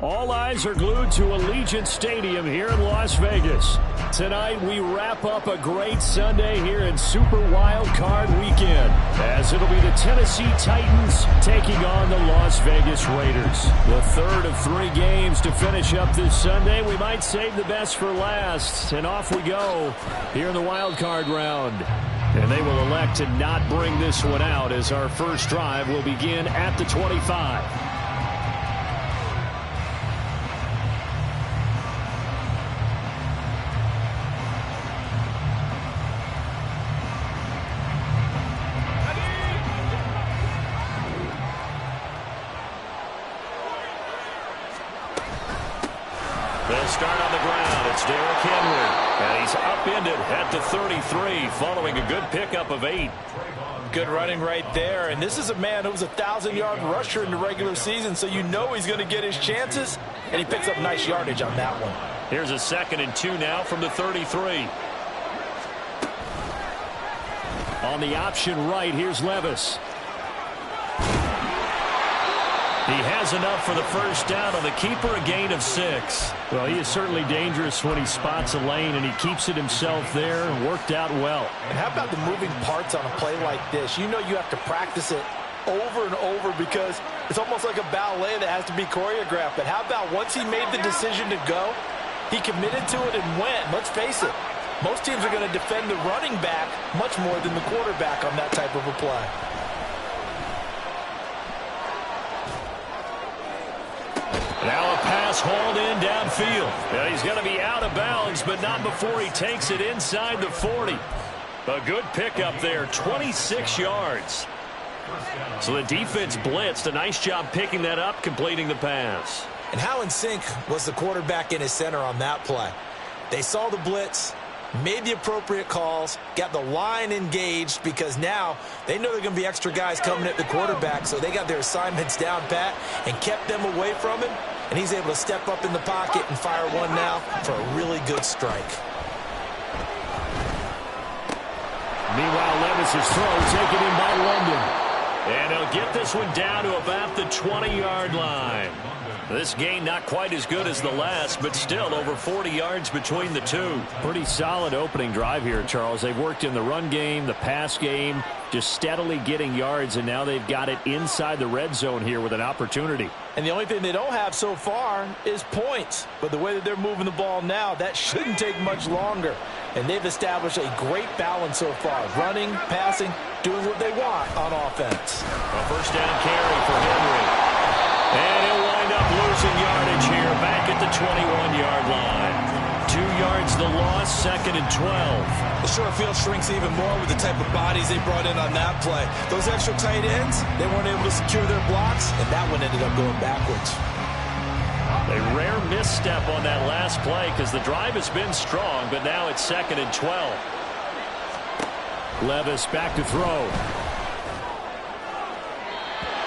All eyes are glued to Allegiant Stadium here in Las Vegas. Tonight, we wrap up a great Sunday here in Super Wild Card Weekend, as it'll be the Tennessee Titans taking on the Las Vegas Raiders. The third of 3 games to finish up this Sunday. We might save the best for last, and off we go here in the wild card round. And they will elect to not bring this one out, as our first drive will begin at the 25. They'll start on the ground. It's Derrick Henry. And he's upended at the 33 following a good pickup of 8. Good running right there. And this is a man who was a 1,000-yard rusher in the regular season, so you know he's going to get his chances. And he picks up nice yardage on that one. Here's a 2nd and 2 now from the 33. On the option right, here's Levis. He has enough for the first down on the keeper, a gain of 6. Well, he is certainly dangerous when he spots a lane, and he keeps it himself there and worked out well. And how about the moving parts on a play like this? You know you have to practice it over and over because it's almost like a ballet that has to be choreographed. But how about once he made the decision to go, he committed to it and went. Let's face it, most teams are going to defend the running back much more than the quarterback on that type of a play. Now a pass hauled in downfield. And he's going to be out of bounds, but not before he takes it inside the 40. A good pickup there, 26 yards. So the defense blitzed. A nice job picking that up, completing the pass. And how in sync was the quarterback in his center on that play? They saw the blitz, made the appropriate calls, got the line engaged because now they know there are going to be extra guys coming at the quarterback, so they got their assignments down pat and kept them away from him, and he's able to step up in the pocket and fire one now for a really good strike. Meanwhile, Levis' throw taken in by London. And he'll get this one down to about the 20-yard line. This gain not quite as good as the last, but still over 40 yards between the two. Pretty solid opening drive here, Charles. They've worked in the run game, the pass game, just steadily getting yards, and now they've got it inside the red zone here with an opportunity. And the only thing they don't have so far is points. But the way that they're moving the ball now, that shouldn't take much longer. And they've established a great balance so far. Running, passing, doing what they want on offense. A first down carry for Henry. And he'll wind up losing yardage here back at the 21-yard line. 2 yards the loss, 2nd and 12. The short field shrinks even more with the type of bodies they brought in on that play. Those extra tight ends, they weren't able to secure their blocks, and that one ended up going backwards. A rare misstep on that last play because the drive has been strong, but now it's 2nd and 12. Levis back to throw.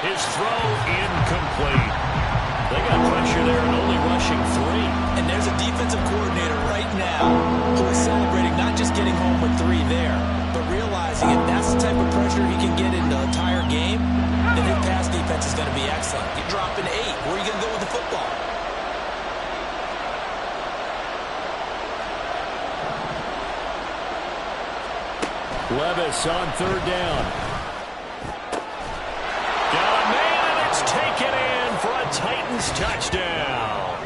His throw incomplete. They got pressure there and only rushing 3. And there's a defensive coordinator right now who is celebrating not just getting home with 3 there, but realizing if that's the type of pressure he can get in the entire game, then his pass defense is going to be excellent. You're dropping 8. Where are you going to go with the football? Levis on 3rd down. Got a man, and it's taken in for a Titans touchdown.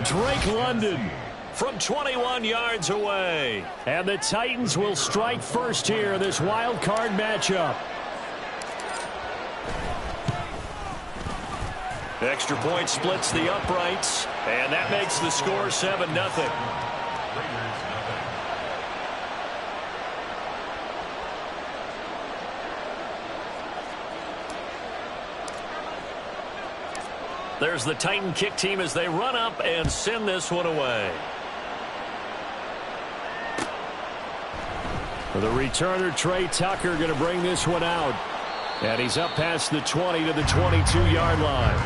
Drake London from 21 yards away. And the Titans will strike first here in this wild card matchup. Extra point splits the uprights, and that makes the score 7-0. There's the Titan kick team as they run up and send this one away. The returner, Trey Tucker, going to bring this one out. And he's up past the 20 to the 22-yard line.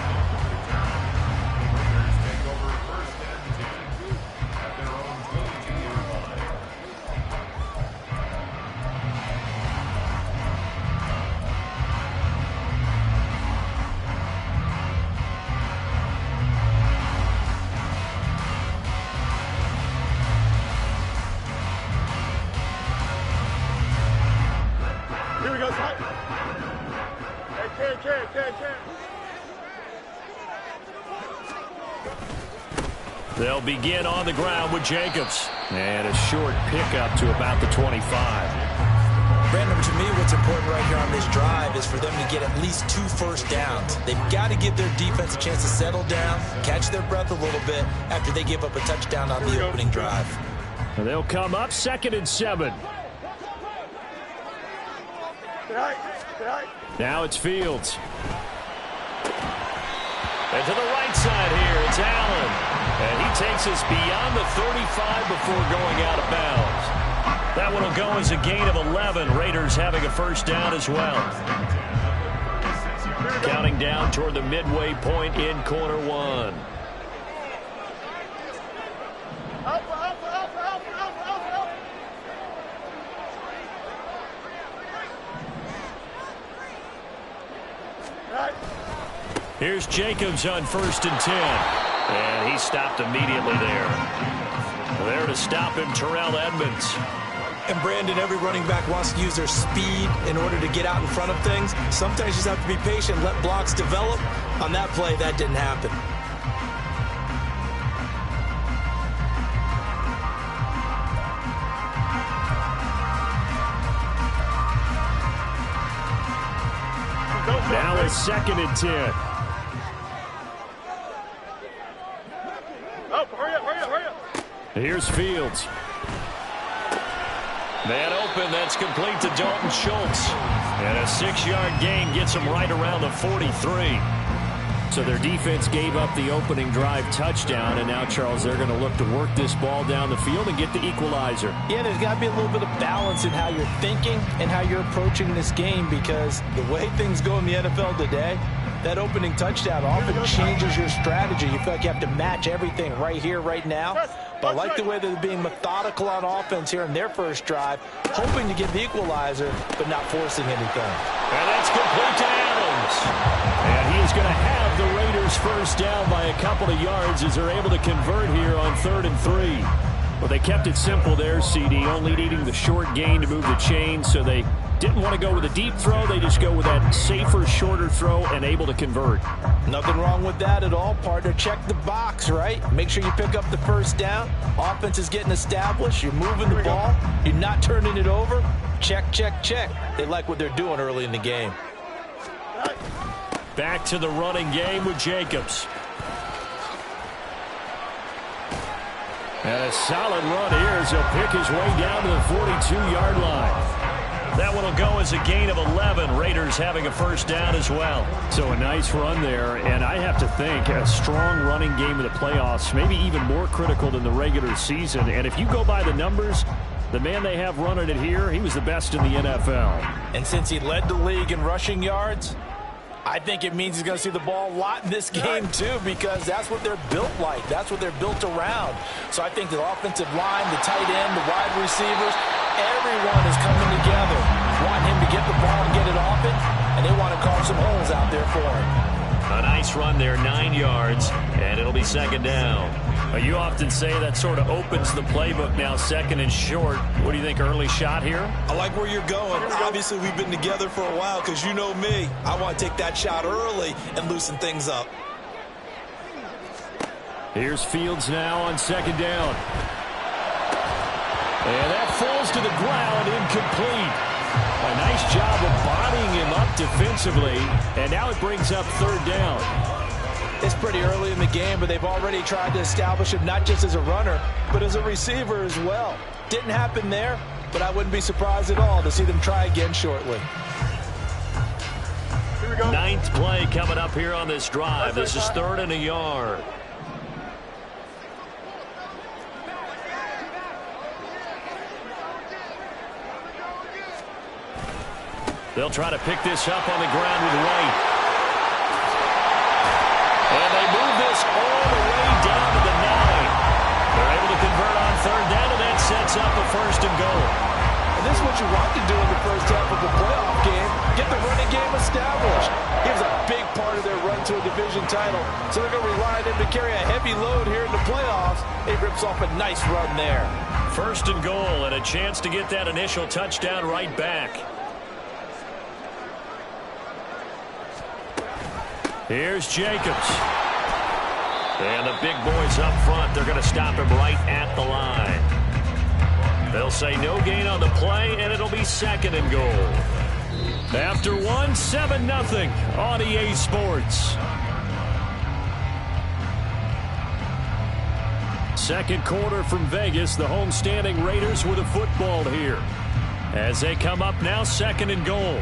They'll begin on the ground with Jacobs. And a short pickup to about the 25. Brandon, to me, what's important right here on this drive is for them to get at least 2 first downs. They've got to give their defense a chance to settle down, catch their breath a little bit after they give up a touchdown on the opening drive. And they'll come up 2nd and 7. Now it's Fields. And to the right side here, it's Allen. And he takes us beyond the 35 before going out of bounds. That one will go as a gain of 11. Raiders having a first down as well. Counting down toward the midway point in quarter 1. Here's Jacobs on 1st and 10. And he stopped immediately there. There to stop him, Terrell Edmunds. And Brandon, every running back wants to use their speed in order to get out in front of things. Sometimes you just have to be patient, let blocks develop. On that play, that didn't happen. Now it's 2nd and 10. Hurry up. Here's Fields. Man open, that's complete to Dalton Schultz. And a 6-yard gain gets him right around the 43. So their defense gave up the opening drive touchdown, and now, Charles, they're going to look to work this ball down the field and get the equalizer. Yeah, there's got to be a little bit of balance in how you're thinking and how you're approaching this game, because the way things go in the NFL today, that opening touchdown often changes your strategy. You feel like you have to match everything right here, right now. But I like the way they're being methodical on offense here in their first drive, hoping to get the equalizer, but not forcing anything. And that's complete to Adams. And he is going to have the Raiders first down by a couple of yards as they're able to convert here on 3rd and 3. Well, they kept it simple there, CD, only needing the short gain to move the chain, so they didn't want to go with a deep throw. They just go with that safer, shorter throw and able to convert. Nothing wrong with that at all, partner. Check the box, right? Make sure you pick up the first down. Offense is getting established. You're moving the ball. You're not turning it over. Check, check, check. They like what they're doing early in the game. Back to the running game with Jacobs. And a solid run here as he'll pick his way down to the 42-yard line. That one will go as a gain of 11. Raiders having a first down as well. So a nice run there, and I have to think a strong running game in the playoffs, maybe even more critical than the regular season. And if you go by the numbers, the man they have running it here, he was the best in the NFL. And since he led the league in rushing yards, I think it means he's going to see the ball a lot in this game, too, because that's what they're built like. That's what they're built around. So I think the offensive line, the tight end, the wide receivers, everyone is coming together, wanting him to get the ball and get it off it, and they want to carve some holes out there for him. A nice run there, 9 yards, and it'll be 2nd down. You often say that sort of opens the playbook now, 2nd and short. What do you think, early shot here? I like where you're going. Obviously, we've been together for a while because you know me. I want to take that shot early and loosen things up. Here's Fields now on 2nd down. And that falls to the ground, incomplete. A nice job of bodying him up defensively, and now it brings up 3rd down. It's pretty early in the game, but they've already tried to establish him not just as a runner, but as a receiver as well. Didn't happen there, but I wouldn't be surprised at all to see them try again shortly. Here we go. 9th play coming up here on this drive. This is 3rd and a yard. They'll try to pick this up on the ground with White. And they move this all the way down to the 9. They're able to convert on 3rd down, and that sets up a 1st and goal. And this is what you want to do in the first half of a playoff game. Get the running game established. He was a big part of their run to a division title, so they're going to rely on him to carry a heavy load here in the playoffs. He rips off a nice run there. 1st and goal, and a chance to get that initial touchdown right back. Here's Jacobs. And the big boys up front, they're going to stop him right at the line. They'll say no gain on the play, and it'll be 2nd and goal. After 7-0 on EA Sports. Second quarter from Vegas. The homestanding Raiders with a football here. As they come up now, 2nd and goal.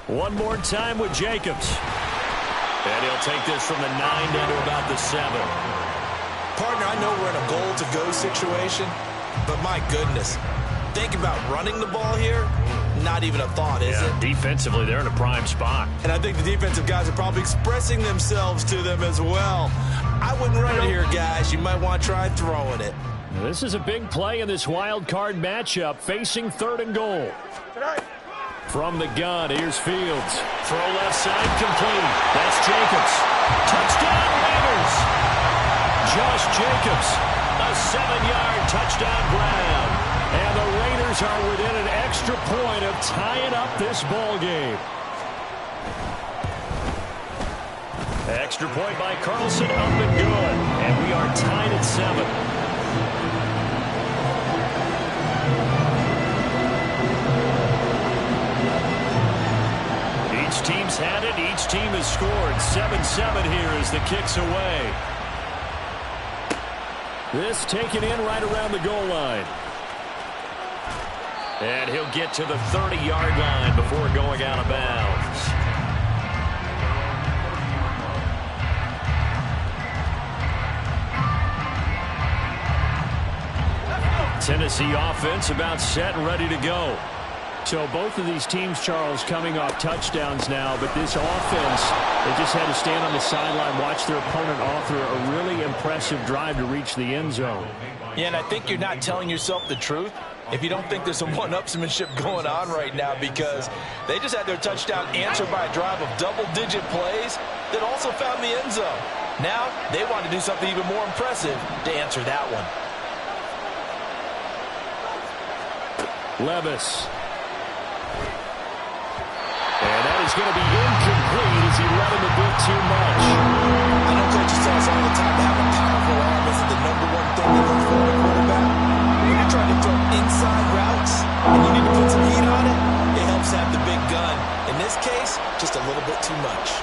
One more time with Jacobs. And he'll take this from the 9 down to about the 7. Partner, I know we're in a goal-to-go situation, but my goodness, think about running the ball here. Not even a thought, is it? Defensively, they're in a prime spot. And I think the defensive guys are probably expressing themselves to them as well. I wouldn't run it here, guys. You might want to try throwing it. This is a big play in this wild card matchup, facing 3rd and goal. From the gun, here's Fields. Throw left side, complete. That's Jacobs. Touchdown, Raiders. Josh Jacobs, a 7-yard touchdown grab. And the Raiders are within an extra point of tying up this ball game. Extra point by Carlson, up and good. And we are tied at 7. Each team's had it. Each team has scored. 7-7 here as the kick's away. This taken in right around the goal line. And he'll get to the 30-yard line before going out of bounds. Tennessee offense about set and ready to go. So both of these teams, Charles, coming off touchdowns now, but this offense, they just had to stand on the sideline, watch their opponent author a really impressive drive to reach the end zone. Yeah, and I think you're not telling yourself the truth if you don't think there's some one-upsmanship going on right now, because they just had their touchdown answered by a drive of double-digit plays that also found the end zone. Now they want to do something even more impressive to answer that one. Levis. And that is going to be incomplete as he let him a bit too much. I know coaches tell us all the time to have a powerful arm isn't the #1 thing to look for in a quarterback. When you're trying to throw inside routes and you need to put some heat on it, it helps have the big gun. In this case, just a little bit too much.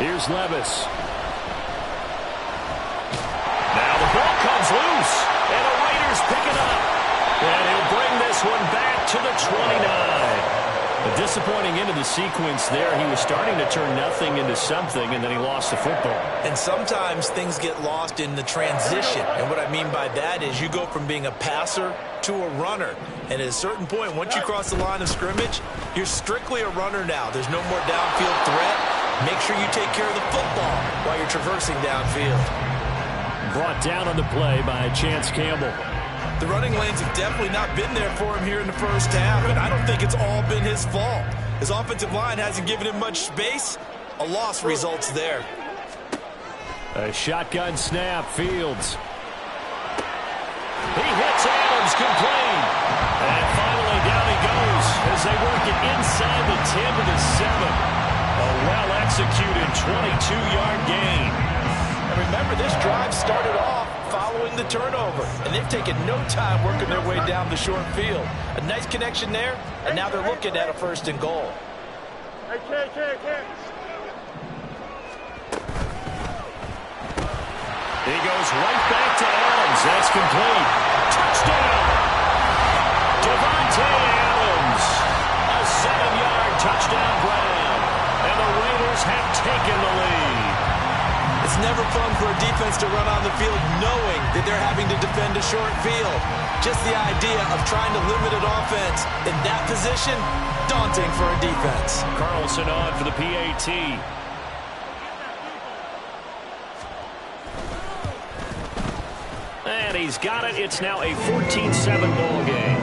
Here's Levis. Now the ball comes loose, and the Raiders pick it up. And he'll bring this one back to the 29. A disappointing end of the sequence there. He was starting to turn nothing into something, and then he lost the football. And sometimes things get lost in the transition. And what I mean by that is you go from being a passer to a runner. And at a certain point, once you cross the line of scrimmage, you're strictly a runner now. There's no more downfield threat. Make sure you take care of the football while you're traversing downfield. Brought down on the play by Chance Campbell. The running lanes have definitely not been there for him here in the first half, and I don't think it's all been his fault. His offensive line hasn't given him much space. A loss results there. A shotgun snap, Fields. He hits Adams, complete. And finally down he goes as they work it inside the 10 to the 7. A well-executed 22-yard gain. And remember, this drive started off following the turnover, and they've taken no time working their way down the short field. A nice connection there, and now they're looking at a 1st and goal. He goes right back to Adams. That's complete. Touchdown! Devontae Adams. A 7-yard touchdown grab. And the Raiders have taken the lead. It's never fun for a defense to run on the field knowing that they're having to defend a short field. Just the idea of trying to limit an offense in that position, daunting for a defense. Carlson on for the PAT. And he's got it. It's now a 14-7 ball game.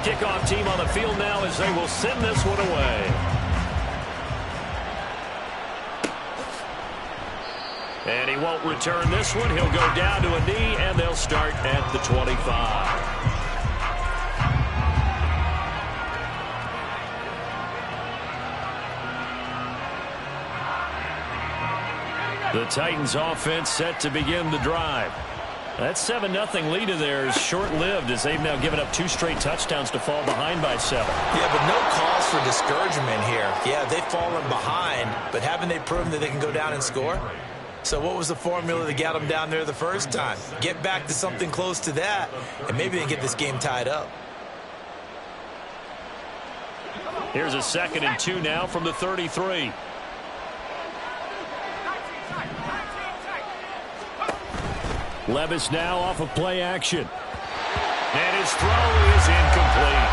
kickoff team on the field now as they will send this one away. And he won't return this one. He'll go down to a knee, and they'll start at the 25. The Titans offense set to begin the drive. That 7-0 lead of theirs short-lived as they've now given up 2 straight touchdowns to fall behind by 7. Yeah, but no cause for discouragement here. Yeah, they've fallen behind, but haven't they proven that they can go down and score? So what was the formula that got them down there the first time? Get back to something close to that, and maybe they can get this game tied up. Here's a 2nd and 2 now from the 33. Levis now off of play action. And his throw is incomplete.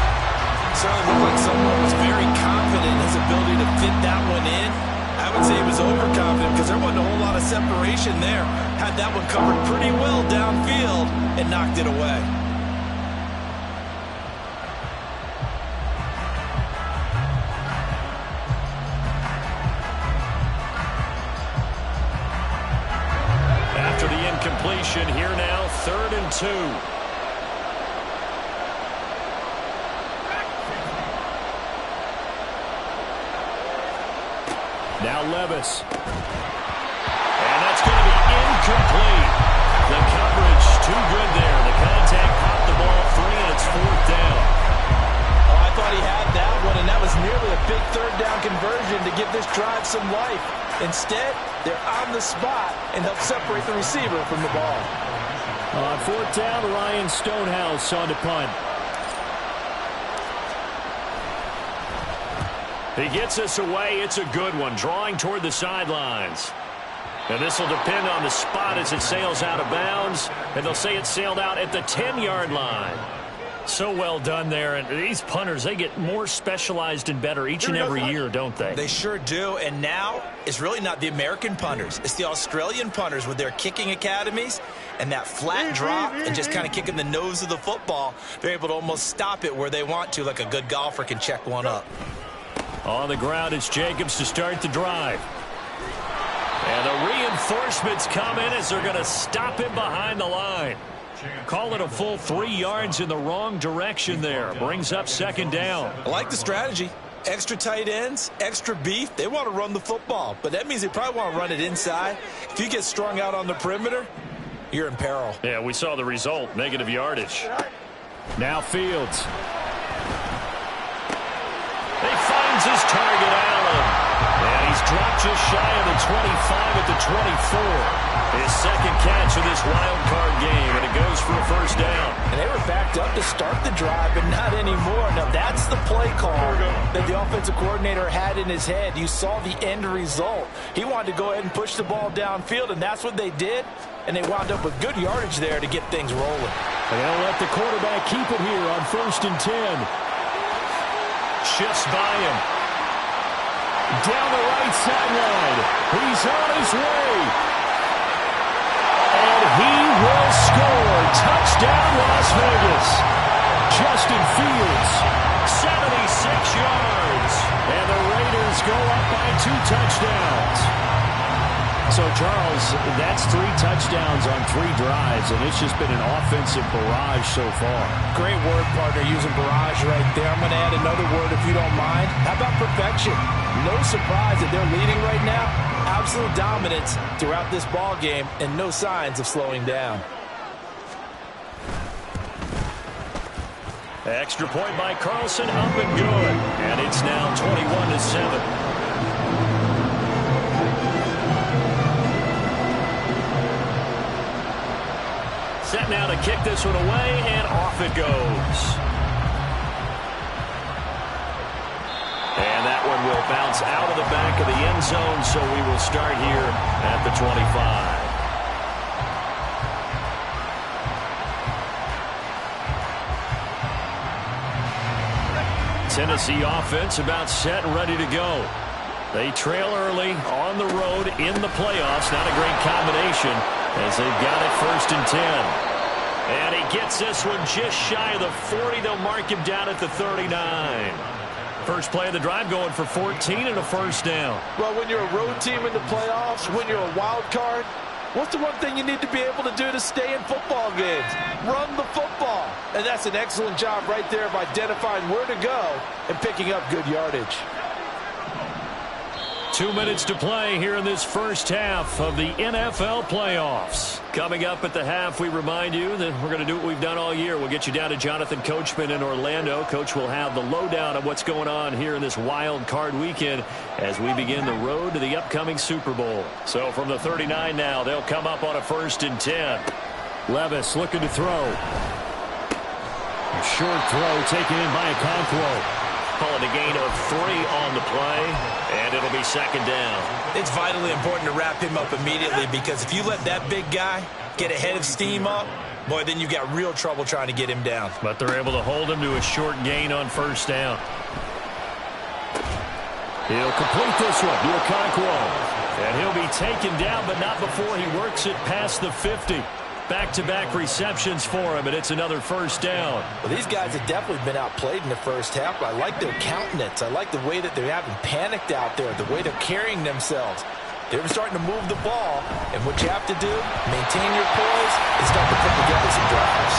Certainly looked like someone was very confident in his ability to fit that one in. I would say he was overconfident because there wasn't a whole lot of separation there. Had that one covered pretty well downfield and knocked it away. After the incompletion, here now, 3rd and 2. Now Levis. And that's going to be incomplete. The coverage too good there. The contact popped the ball free, and it's 4th down. Oh, I thought he had that one, and that was nearly a big 3rd down conversion to give this drive some life. Instead, they're on the spot and help separate the receiver from the ball. On 4th down, Ryan Stonehouse on to punt. He gets us away. It's a good one, drawing toward the sidelines. And this will depend on the spot as it sails out of bounds. And they'll say it sailed out at the 10-yard line. So well done there. And these punters, they get more specialized and better each and every year, don't they? They sure do. And now it's really not the American punters. It's the Australian punters with their kicking academies and that flat drop and just kind of kicking the nose of the football. They're able to almost stop it where they want to, like a good golfer can check one up. On the ground, it's Jacobs to start the drive. And the reinforcements come in as they're going to stop him behind the line. Call it a full 3 yards in the wrong direction there. Brings up 2nd down. I like the strategy. Extra tight ends, extra beef. They want to run the football, but that means they probably want to run it inside. If you get strung out on the perimeter, you're in peril. Yeah, we saw the result. Negative yardage. Now Fields. He finds his target, Allen. And he's dropped just shy of the 25 at the 24. His 2nd catch of this wild card game, and it goes for a 1st down. And they were backed up to start the drive, but not anymore. Now, that's the play call that the offensive coordinator had in his head. You saw the end result. He wanted to go ahead and push the ball downfield, and that's what they did. And they wound up with good yardage there to get things rolling. And they'll let the quarterback keep it here on 1st and 10. Shifts by him. Down the right sideline. He's on his way. And he will score. Touchdown, Las Vegas. Justin Fields, 76 yards. And the Raiders go up by 2 touchdowns. So, Charles, that's 3 touchdowns on 3 drives, and it's just been an offensive barrage so far. Great word, partner, using barrage right there. I'm going to add another word if you don't mind. How about perfection? No surprise that they're leading right now. Absolute dominance throughout this ball game and no signs of slowing down. Extra point by Carlson, up and good. And it's now 21-7. Set now to kick this one away, and off it goes. And that one will bounce out of the back of the end zone, so we will start here at the 25. Tennessee offense about set and ready to go. They trail early on the road in the playoffs. Not a great combination as they've got it 1st and 10. And he gets this one just shy of the 40. They'll mark him down at the 39. First play of the drive going for 14 and a first down. Well, when you're a road team in the playoffs, when you're a wild card, what's the one thing you need to be able to do to stay in football games? Run the football. And that's an excellent job right there of identifying where to go and picking up good yardage. 2 minutes to play here in this first half of the NFL playoffs. Coming up at the half, we remind you that we're going to do what we've done all year. We'll get you down to Jonathan Coachman in Orlando. Coach will have the lowdown of what's going on here in this wild card weekend as we begin the road to the upcoming Super Bowl. So from the 39 now, they'll come up on a 1st and 10. Levis looking to throw. A short throw taken in by Okonkwo. Calling a gain of 3 on the play, and it'll be 2nd down. It's vitally important to wrap him up immediately because if you let that big guy get a head of steam up, boy, then you've got real trouble trying to get him down. But they're able to hold him to a short gain on 1st down. He'll complete this one to Okonkwo. And he'll be taken down, but not before he works it past the 50. Back-to-back receptions for him, and it's another 1st down. Well, these guys have definitely been outplayed in the first half, but I like their countenance. I like the way that they're having panicked out there, the way they're carrying themselves. They're starting to move the ball, and what you have to do, maintain your poise and start to put together some drives.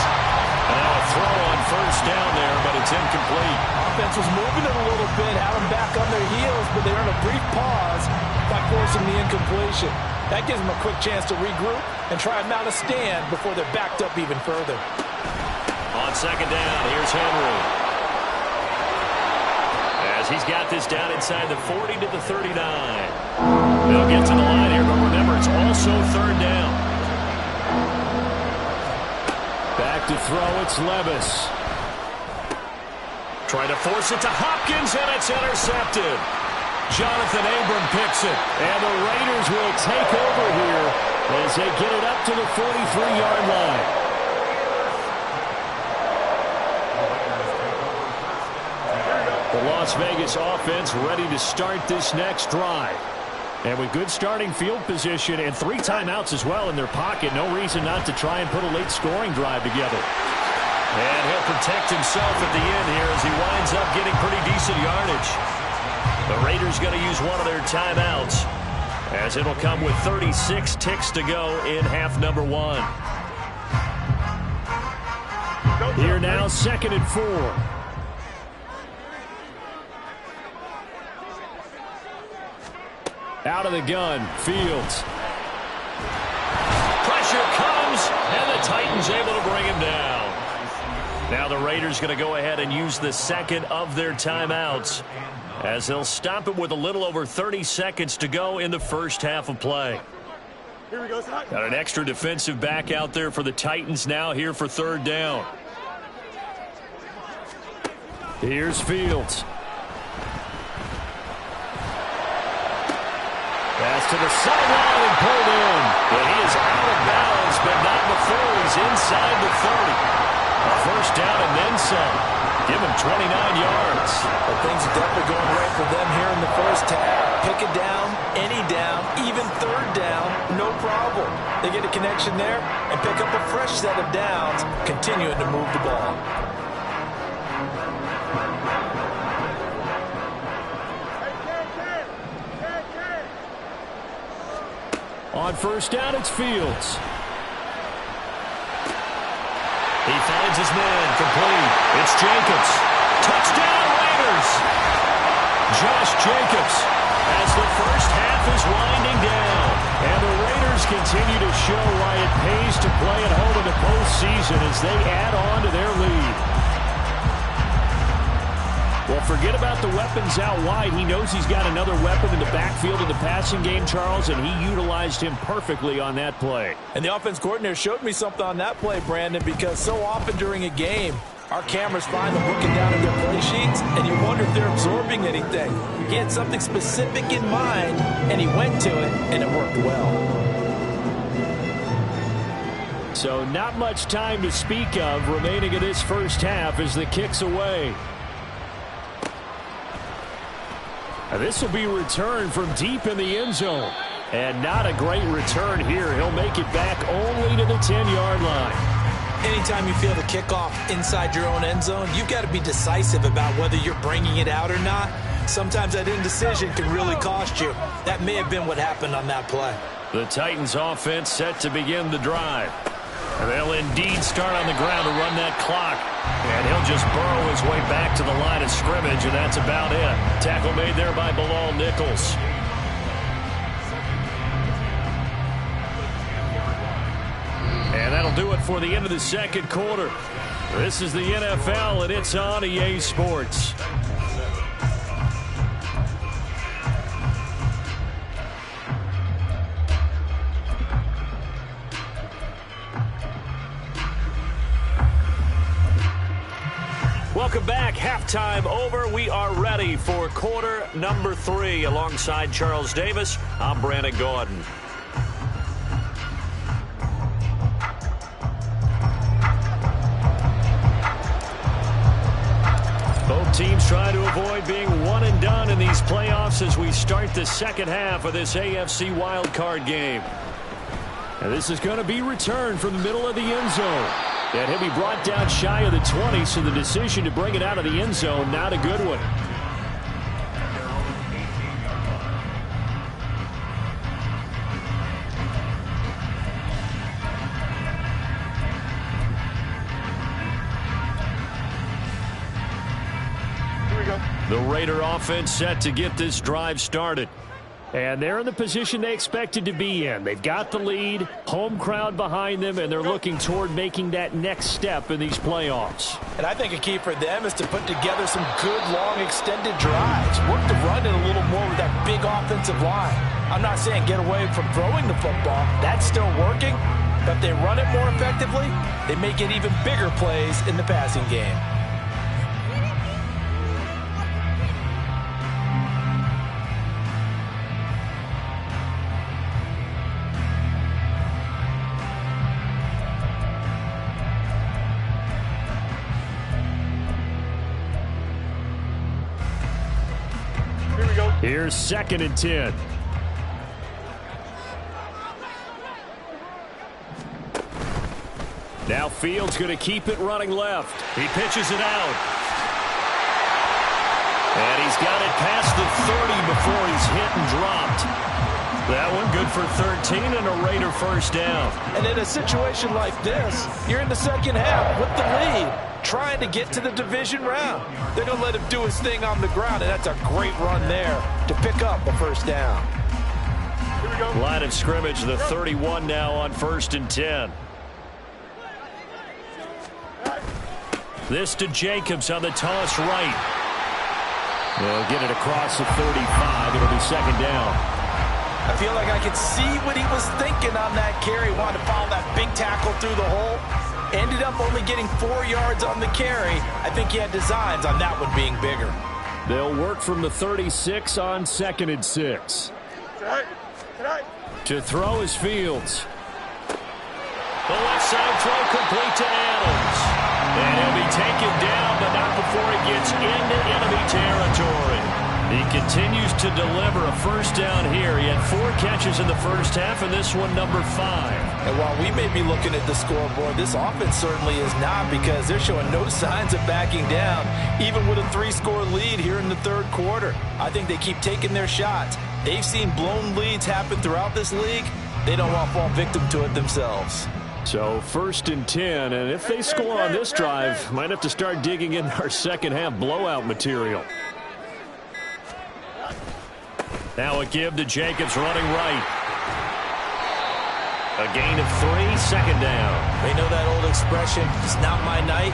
Now a throw on 1st down there, but it's incomplete. Offense was moving it a little bit, had them back on their heels, but they earned a brief pause by forcing the incompletion. That gives them a quick chance to regroup and try and mount a stand before they're backed up even further. On 2nd down, here's Henry. As he's got this down inside the 40 to the 39. They'll get to the line here, but remember, it's also 3rd down. Back to throw, it's Levis. Trying to force it to Hopkins, and it's intercepted. Jonathan Abram picks it, and the Raiders will take over here as they get it up to the 43-yard line. The Las Vegas offense ready to start this next drive. And with good starting field position and 3 timeouts as well in their pocket, no reason not to try and put a late scoring drive together. And he'll protect himself at the end here as he winds up getting pretty decent yardage. The Raiders going to use one of their timeouts as it'll come with 36 ticks to go in half number 1. Here now, 2nd and 4. Out of the gun, Fields. Pressure comes, and the Titans able to bring him down. Now the Raiders going to go ahead and use the 2nd of their timeouts, as they'll stop it with a little over 30 seconds to go in the first half of play. Here we go, got an extra defensive back out there for the Titans now here for 3rd down. Here's Fields. Pass to the sideline and pulled in. And he is out of bounds, but not before he's inside the 30. A 1st down and then some. Give him 29 yards. Well, things are definitely going right for them here in the first half. Pick it down, any down, even 3rd down, no problem. They get a connection there and pick up a fresh set of downs, continuing to move the ball. On 1st down, it's Fields. He finds his man, complete. It's Jacobs. Touchdown, Raiders! Josh Jacobs as the first half is winding down. And the Raiders continue to show why it pays to play at home in the postseason as they add on to their lead. Well, forget about the weapons out wide. He knows he's got another weapon in the backfield in the passing game, Charles, and he utilized him perfectly on that play. And the offense coordinator showed me something on that play, Brandon, because so often during a game, our cameras find them looking down at their play sheets, and you wonder if they're absorbing anything. He had something specific in mind, and he went to it, and it worked well. So not much time to speak of remaining in this first half as the kick's away. This will be returned from deep in the end zone. And not a great return here. He'll make it back only to the 10-yard line. Anytime you feel the kickoff inside your own end zone, you've got to be decisive about whether you're bringing it out or not. Sometimes that indecision can really cost you. That may have been what happened on that play. The Titans offense set to begin the drive. And they'll indeed start on the ground to run that clock. And he'll just burrow his way back to the line of scrimmage, and that's about it. Tackle made there by Bilal Nichols. And that'll do it for the end of the second quarter. This is the NFL, and it's on EA Sports. Welcome back. Halftime over. We are ready for quarter number 3. Alongside Charles Davis, I'm Brandon Gaudin. Both teams trying to avoid being one and done in these playoffs as we start the second half of this AFC wildcard game. And this is going to be returned from the middle of the end zone. And he'll be brought down shy of the 20, so the decision to bring it out of the end zone, not a good one. Here we go. The Raider offense set to get this drive started. And they're in the position they expected to be in. They've got the lead, home crowd behind them, and they're looking toward making that next step in these playoffs. And I think a key for them is to put together some good, long, extended drives. Work the run in a little more with that big offensive line. I'm not saying get away from throwing the football. That's still working. But if they run it more effectively, they may get even bigger plays in the passing game. Here's 2nd and 10. Now Fields going to keep it running left. He pitches it out. And he's got it past the 30 before he's hit and dropped. That one good for 13 and a Raider first down. And in a situation like this, you're in the second half with the lead, trying to get to the division round. They're going to let him do his thing on the ground, and that's a great run there to pick up a first down. Here we go. Line of scrimmage, the 31 now on 1st and 10. This to Jacobs on the toss right. They'll get it across the 35. It'll be second down. I feel like I could see what he was thinking on that carry. Wanted to follow that big tackle through the hole. Ended up only getting 4 yards on the carry. I think he had designs on that one being bigger. They'll work from the 36 on 2nd and 6. To throw is Fields. The left side throw complete to Adams. And he'll be taken down, but not before he gets into enemy territory. He continues to deliver a first down here. He had 4 catches in the first half, and this one number 5. And while we may be looking at the scoreboard, this offense certainly is not, because they're showing no signs of backing down, even with a 3-score lead here in the third quarter. I think they keep taking their shots. They've seen blown leads happen throughout this league. They don't want to fall victim to it themselves. So 1st and 10, and if they score on this drive, might have to start digging in our second half blowout material. Now a give to Jacobs running right. A gain of 3, second down. They know that old expression, it's not my night.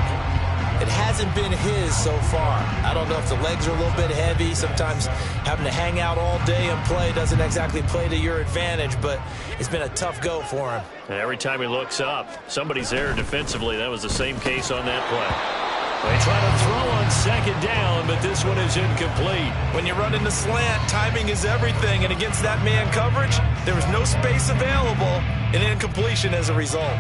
It hasn't been his so far. I don't know if the legs are a little bit heavy. Sometimes having to hang out all day and play doesn't exactly play to your advantage, but it's been a tough go for him. And every time he looks up, somebody's there defensively. That was the same case on that play. They try to throw on second down, but this one is incomplete. When you're running the slant, timing is everything, and against that man coverage, there was no space available, and incompletion as a result.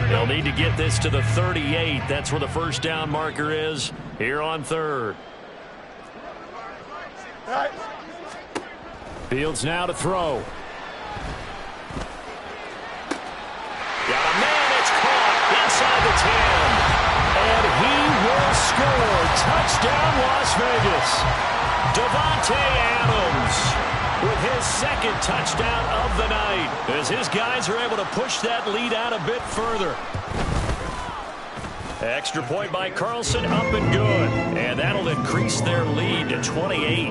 They'll need to get this to the 38. That's where the first down marker is here on 3rd. Fields now to throw. score. Touchdown, Las Vegas. Davante Adams with his second touchdown of the night, as his guys are able to push that lead out a bit further. Extra point by Carlson, up and good. And that'll increase their lead to 28.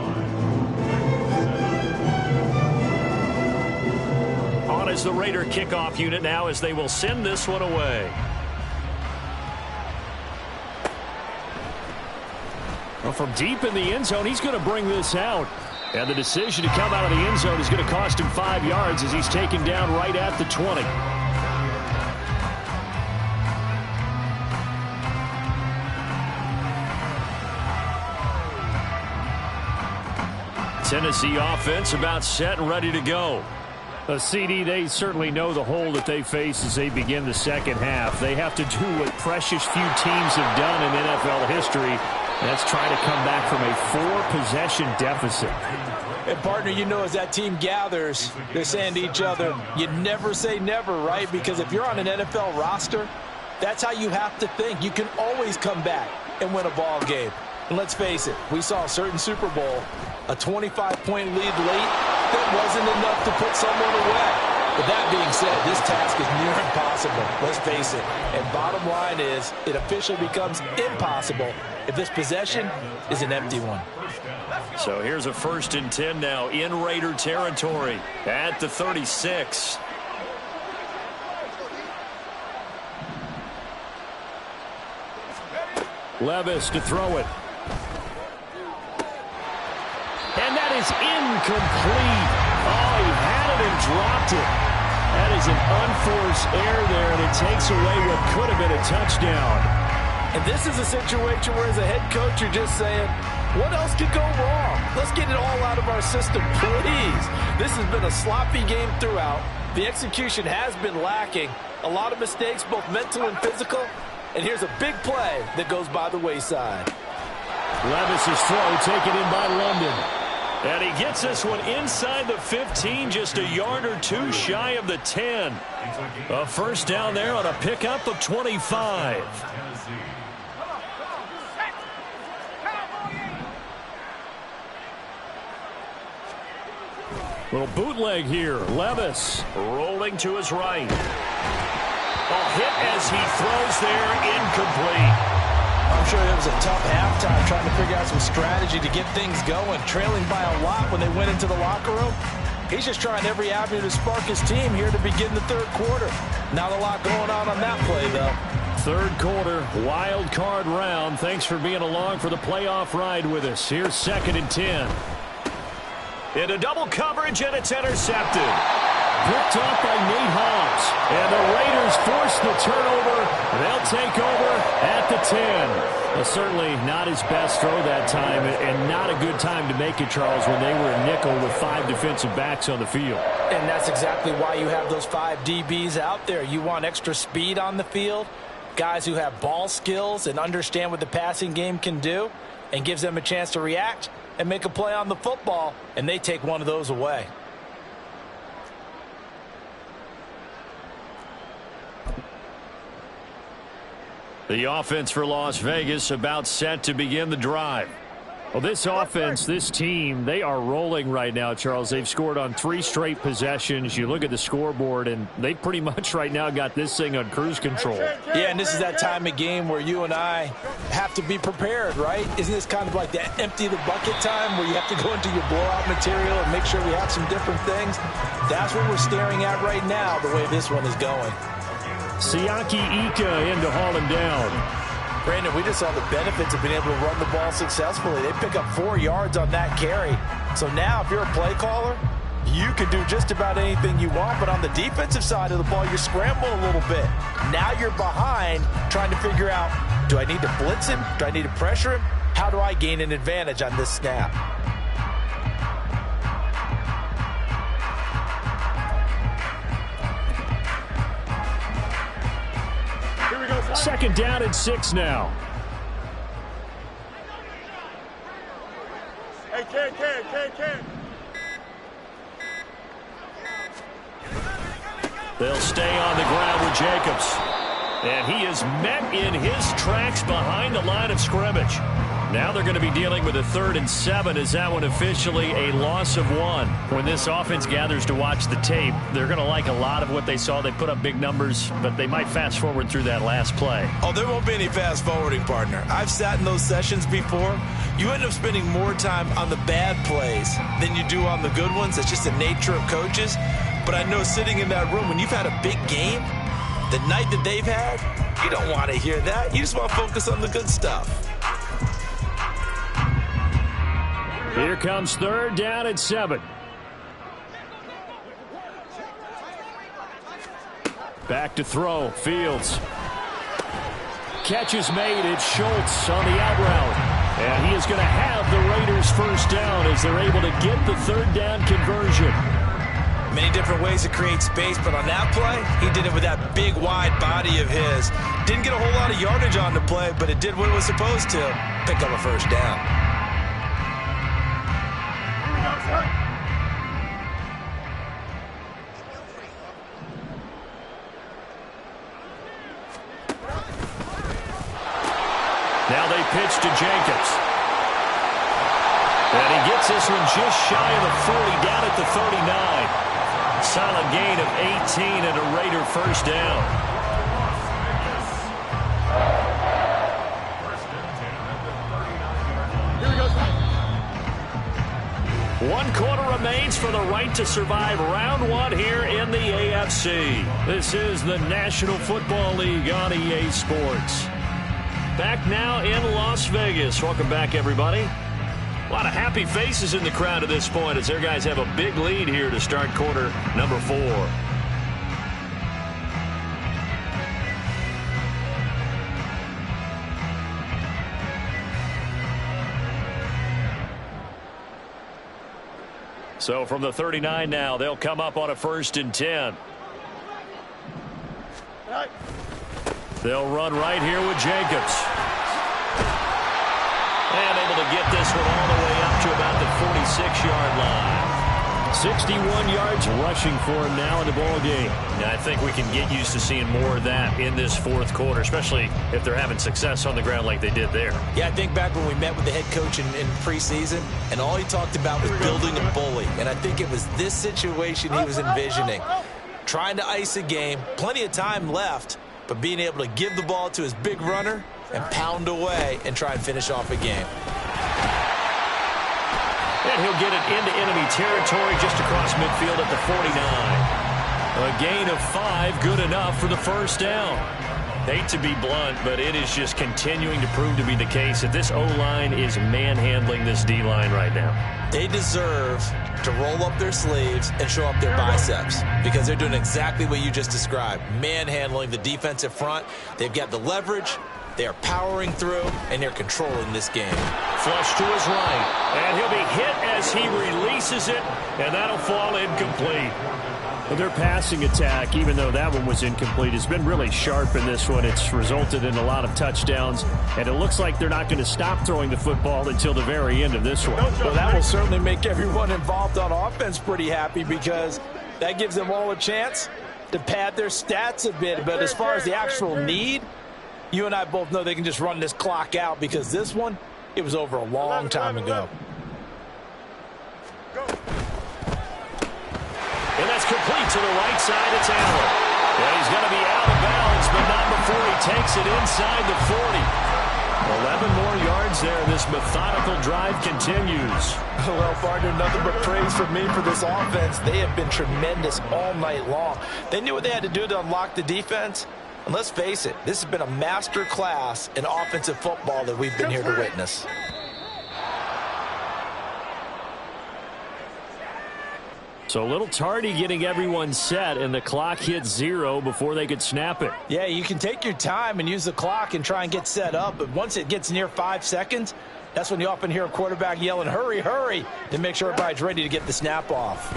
On is the Raider kickoff unit now, as they will send this one away. Well, from deep in the end zone, he's going to bring this out. And the decision to come out of the end zone is going to cost him 5 yards, as he's taken down right at the 20. Tennessee offense about set and ready to go. CD, they certainly know the hole that they face as they begin the second half. They have to do what precious few teams have done in NFL history. That's try to come back from a 4-possession deficit. And, partner, you know, as that team gathers, they're saying to each other, you never say never, right? Because if you're on an NFL roster, that's how you have to think. You can always come back and win a ball game. And let's face it, we saw a certain Super Bowl, a 25-point lead late, that wasn't enough to put someone away. But that being said, this task is near impossible. Let's face it. And bottom line is, it officially becomes impossible if this possession is an empty one. So here's a 1st and 10 now in Raider territory at the 36. Levis to throw it. And that is incomplete. Oh, he had it and dropped it. That is an unforced error there, and it takes away what could have been a touchdown. And this is a situation where, as a head coach, you're just saying, what else could go wrong? Let's get it all out of our system, please. This has been a sloppy game throughout. The execution has been lacking. A lot of mistakes, both mental and physical. And here's a big play that goes by the wayside. Levis's throw taken in by London. And he gets this one inside the 15, just a yard or two shy of the 10. A 1st down there on a pickup of 25. Little bootleg here. Levis rolling to his right. A hit as he throws there, incomplete. I'm sure it was a tough halftime trying to figure out some strategy to get things going, trailing by a lot when they went into the locker room. He's just trying every avenue to spark his team here to begin the 3rd quarter. Not a lot going on that play, though. 3rd quarter, wild card round. Thanks for being along for the playoff ride with us. Here's 2nd and 10. Into double coverage, and it's intercepted. Picked off by Nate Hobbs. And the Raiders force the turnover. They'll take over at the 10. Well, certainly not his best throw that time, and not a good time to make it, Charles, when they were in nickel with 5 defensive backs on the field. And that's exactly why you have those 5 DBs out there. You want extra speed on the field, guys who have ball skills and understand what the passing game can do, and gives them a chance to react and make a play on the football, and they take one of those away. The offense for Las Vegas about set to begin the drive. Well, this offense, this team, they are rolling right now, Charles. They've scored on 3 straight possessions. You look at the scoreboard, and they pretty much right now got this thing on cruise control. Yeah, and this is that time of game where you and I have to be prepared, right? Isn't this kind of like that empty the bucket time where you have to go into your blowout material and make sure we have some different things? That's what we're staring at right now, the way this one is going. Siaki Ika in to haul him down. Brandon, we just saw the benefits of being able to run the ball successfully. They pick up 4 yards on that carry. So now if you're a play caller, you can do just about anything you want. But on the defensive side of the ball, you scramble a little bit. Now you're behind trying to figure out, do I need to blitz him? Do I need to pressure him? How do I gain an advantage on this snap? Second down and 6 now. Hey, Ken. They'll stay on the ground with Jacobs. And he is met in his tracks behind the line of scrimmage. Now they're going to be dealing with a 3rd and 7 as that one officially a loss of 1. When this offense gathers to watch the tape, they're going to like a lot of what they saw. They put up big numbers, but they might fast forward through that last play. Oh, there won't be any fast forwarding, partner. I've sat in those sessions before. You end up spending more time on the bad plays than you do on the good ones. It's just the nature of coaches. But I know sitting in that room, when you've had a big game, the night that they've had, you don't want to hear that. You just want to focus on the good stuff. Here comes 3rd down and 7. Back to throw. Fields. Catch is made. It's Schultz on the out route. And he is going to have the Raiders first down as they're able to get the 3rd down conversion. Many different ways to create space, but on that play, he did it with that big, wide body of his. Didn't get a whole lot of yardage on the play, but it did what it was supposed to. Pick up a first down. Now they pitch to Jacobs. And he gets this one just shy of the 40, down at the 39. Solid gain of 18 and a Raider first down. One quarter remains for the right to survive round 1 here in the AFC. This is the National Football League on EA Sports. Back now in Las Vegas. Welcome back, everybody. A lot of happy faces in the crowd at this point as their guys have a big lead here to start quarter number 4. So from the 39 now, they'll come up on a 1st and 10. They'll run right here with Jacobs. And able to get this one all the way up to about the 46-yard line. 61 yards rushing for him now in the ball game. Now, I think we can get used to seeing more of that in this 4th quarter, especially if they're having success on the ground like they did there. Yeah, I think back when we met with the head coach in preseason, and all he talked about was building a bully. And I think it was this situation he was envisioning. Trying to ice a game, plenty of time left, but being able to give the ball to his big runner and pound away and try and finish off a game. And he'll get it into enemy territory just across midfield at the 49. A gain of 5, good enough for the first down. Hate to be blunt, but it is just continuing to prove to be the case that this O-line is manhandling this D-line right now. They deserve to roll up their sleeves and show up their biceps because they're doing exactly what you just described, manhandling the defensive front. They've got the leverage. They are powering through, and they're controlling this game. Flush to his right, and he'll be hit as he releases it, and that'll fall incomplete. Well, their passing attack, even though that one was incomplete, has been really sharp in this one. It's resulted in a lot of touchdowns, and it looks like they're not going to stop throwing the football until the very end of this one. Well, that will certainly make everyone involved on offense pretty happy because that gives them all a chance to pad their stats a bit. But as far as the actual need, you and I both know they can just run this clock out because this one, it was over a long time ago. And that's complete to the right side. It's Allen. Yeah, he's going to be out of bounds, but not before he takes it inside the 40. 11 more yards there. This methodical drive continues. Well, partner, nothing but praise from me for this offense. They have been tremendous all night long. They knew what they had to do to unlock the defense. And let's face it, this has been a master class in offensive football that we've been here to witness. So a little tardy getting everyone set, and the clock hits 0 before they could snap it. Yeah, you can take your time and use the clock and try and get set up, but once it gets near 5 seconds, that's when you often hear a quarterback yelling, hurry, hurry, to make sure everybody's ready to get the snap off.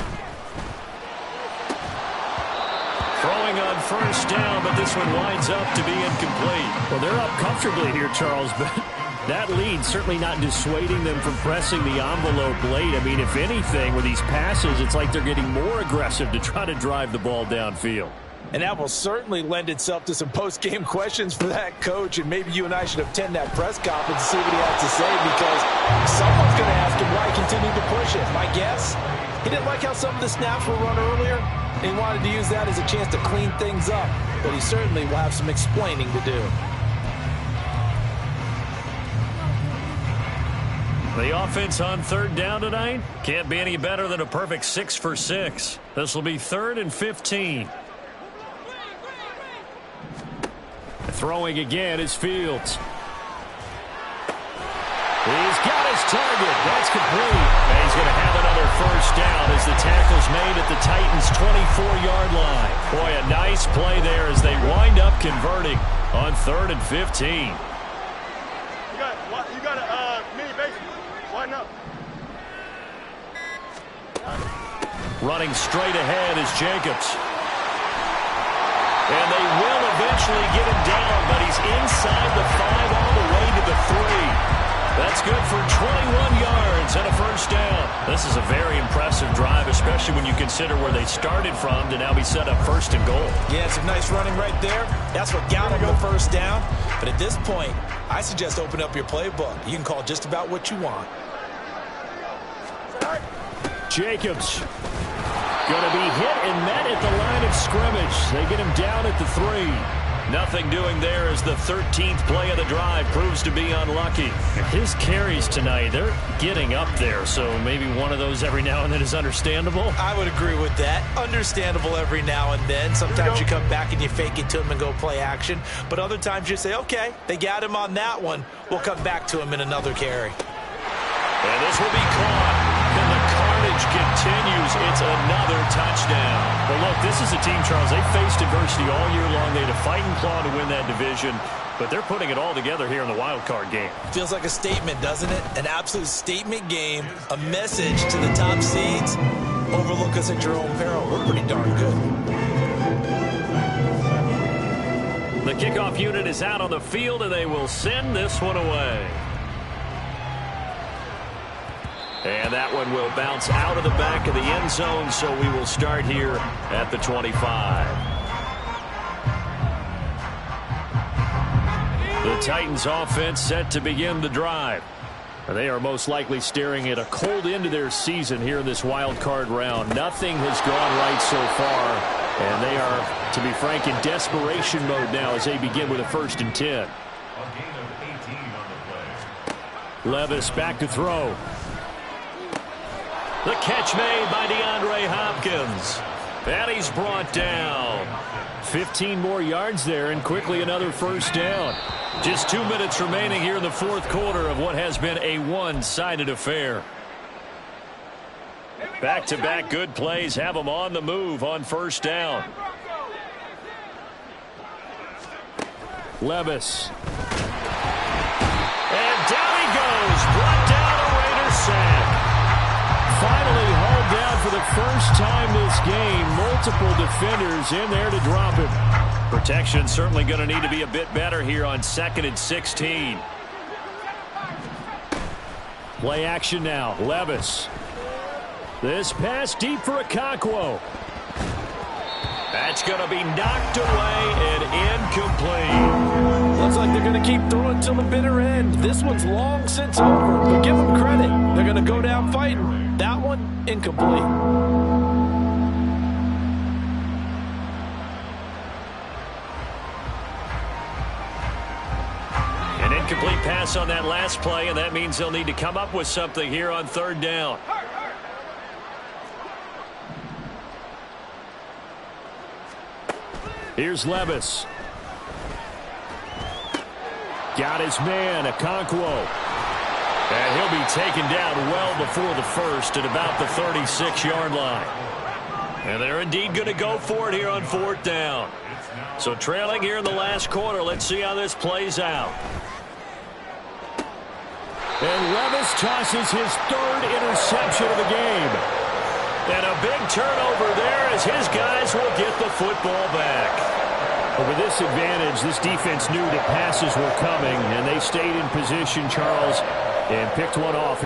Throwing on first down, but this one winds up to be incomplete. Well, they're up comfortably here, Charles, but that lead certainly not dissuading them from pressing the envelope late. I mean, if anything, with these passes, it's like they're getting more aggressive to try to drive the ball downfield. And that will certainly lend itself to some post-game questions for that coach. And maybe you and I should attend that press conference and see what he has to say, because someone's going to ask him why he continued to push it. My guess, he didn't like how some of the snaps were run earlier. He wanted to use that as a chance to clean things up. But he certainly will have some explaining to do. The offense on third down tonight can't be any better than a perfect 6 for 6. This will be 3rd and 15. Throwing again is Fields. He's got his target. That's complete. And he's going to have another first down as the tackle's made at the Titans' 24-yard line. Boy, a nice play there as they wind up converting on 3rd and 15. You got a mini base. Line up. Running straight ahead is Jacobs. And they will eventually get him down, but he's inside the 5 all the way to the 3. That's good for 21 yards and a first down. This is a very impressive drive, especially when you consider where they started from to now be set up 1st and goal. Yeah, some nice running right there. That's what got him the first down. But at this point, I suggest open up your playbook. You can call just about what you want. Jacobs going to be hit and met at the line of scrimmage. They get him down at the 3. Nothing doing there as the 13th play of the drive proves to be unlucky. His carries tonight, they're getting up there, so maybe one of those every now and then is understandable. I would agree with that. Understandable every now and then. Sometimes you come back and you fake it to him and go play action. But other times you say, okay, they got him on that one. We'll come back to him in another carry. And this will be caught. And the carnage continues. It's another touchdown. Well, look, this is a team, Charles. They faced adversity all year long. They had to fight and claw to win that division. But they're putting it all together here in the wild card game. Feels like a statement, doesn't it? An absolute statement game. A message to the top seeds. Overlook us at your own peril. We're pretty darn good. The kickoff unit is out on the field, and they will send this one away. And that one will bounce out of the back of the end zone, so we will start here at the 25. The Titans offense set to begin the drive. They are most likely staring at a cold end to their season here in this wild card round. Nothing has gone right so far, and they are, to be frank, in desperation mode now as they begin with a 1st and 10. Levis back to throw. The catch made by DeAndre Hopkins. And he's brought down. 15 more yards there, and quickly another first down. Just 2 minutes remaining here in the 4th quarter of what has been a one-sided affair. Back-to-back good plays have them on the move on first down. Levis. And down he goes. Brought down a Raider sack. Finally hauled down for the first time this game. Multiple defenders in there to drop him. Protection certainly going to need to be a bit better here on 2nd and 16. Play action now. Levis. This pass deep for Okonkwo. That's going to be knocked away and incomplete. Looks like they're going to keep throwing till the bitter end. This one's long since over, but give them credit. They're going to go down fighting. That one, incomplete. An incomplete pass on that last play, and that means they'll need to come up with something here on 3rd down. Here's Levis. Got his man, Okonkwo. And he'll be taken down well before the first at about the 36-yard line. And they're indeed going to go for it here on 4th down. So trailing here in the last quarter. Let's see how this plays out. And Levis tosses his 3rd interception of the game. And a big turnover there as his guys will get the football back. But with this advantage, this defense knew that passes were coming, and they stayed in position, Charles, and picked one off.